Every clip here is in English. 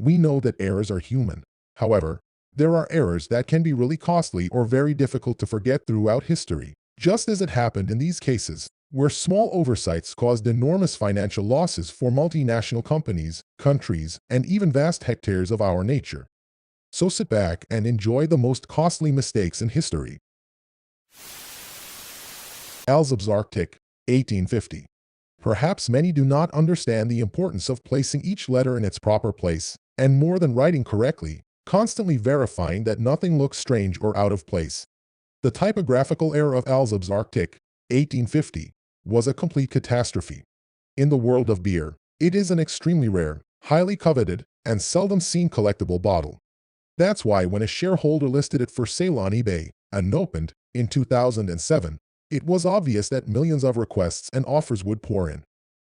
We know that errors are human. However, there are errors that can be really costly or very difficult to forget throughout history, just as it happened in these cases, where small oversights caused enormous financial losses for multinational companies, countries, and even vast hectares of our nature. So sit back and enjoy the most costly mistakes in history. 𝑻𝑨𝑮𝑺 Arctic, 1850. Perhaps many do not understand the importance of placing each letter in its proper place, and more than writing correctly, constantly verifying that nothing looks strange or out of place. The typographical error of 𝑻𝑨𝑮𝑺 Arctic, 1850, was a complete catastrophe. In the world of beer, it is an extremely rare, highly coveted, and seldom seen collectible bottle. That's why when a shareholder listed it for sale on eBay and opened in 2007, it was obvious that millions of requests and offers would pour in.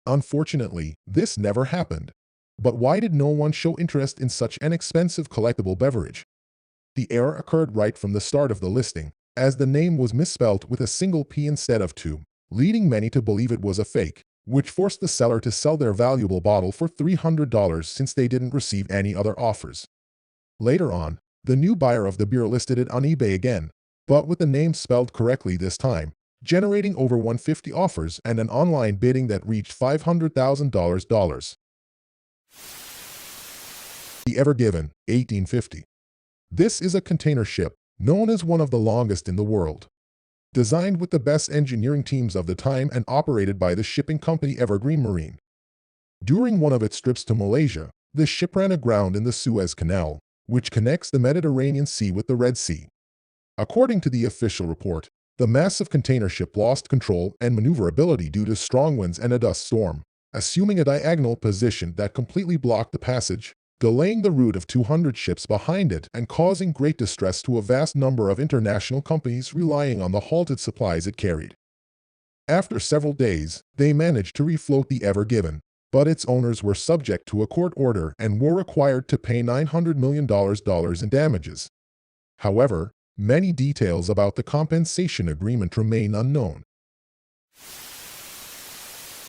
Unfortunately, this never happened. But why did no one show interest in such an expensive collectible beverage? The error occurred right from the start of the listing, as the name was misspelled with a single P instead of two, leading many to believe it was a fake, which forced the seller to sell their valuable bottle for $300 since they didn't receive any other offers. Later on, the new buyer of the beer listed it on eBay again, but with the name spelled correctly this time, generating over 150 offers and an online bidding that reached $500,000. The Ever Given, 1850. This is a container ship, known as one of the longest in the world. Designed with the best engineering teams of the time and operated by the shipping company Evergreen Marine. During one of its trips to Malaysia, the ship ran aground in the Suez Canal, which connects the Mediterranean Sea with the Red Sea. According to the official report, the massive container ship lost control and maneuverability due to strong winds and a dust storm, assuming a diagonal position that completely blocked the passage, delaying the route of 200 ships behind it and causing great distress to a vast number of international companies relying on the halted supplies it carried. After several days, they managed to refloat the Ever Given, but its owners were subject to a court order and were required to pay $900 million in damages. However, many details about the compensation agreement remain unknown.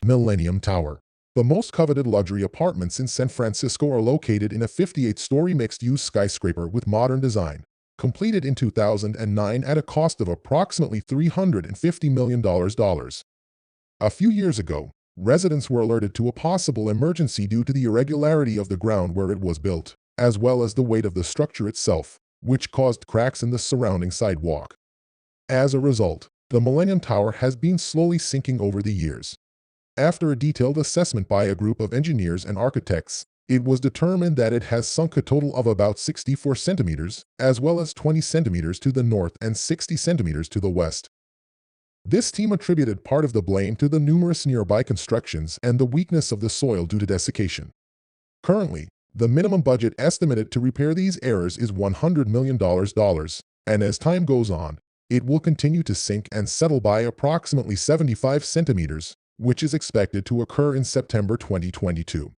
Millennium Tower. The most coveted luxury apartments in San Francisco are located in a 58-story mixed-use skyscraper with modern design, completed in 2009 at a cost of approximately $350 million. A few years ago, residents were alerted to a possible emergency due to the irregularity of the ground where it was built, as well as the weight of the structure itself, which caused cracks in the surrounding sidewalk. As a result, the Millennium Tower has been slowly sinking over the years. After a detailed assessment by a group of engineers and architects, it was determined that it has sunk a total of about 64 centimeters, as well as 20 centimeters to the north and 60 centimeters to the west. This team attributed part of the blame to the numerous nearby constructions and the weakness of the soil due to desiccation. Currently, the minimum budget estimated to repair these errors is $100 million, and as time goes on, it will continue to sink and settle by approximately 75 centimeters, which is expected to occur in September 2022.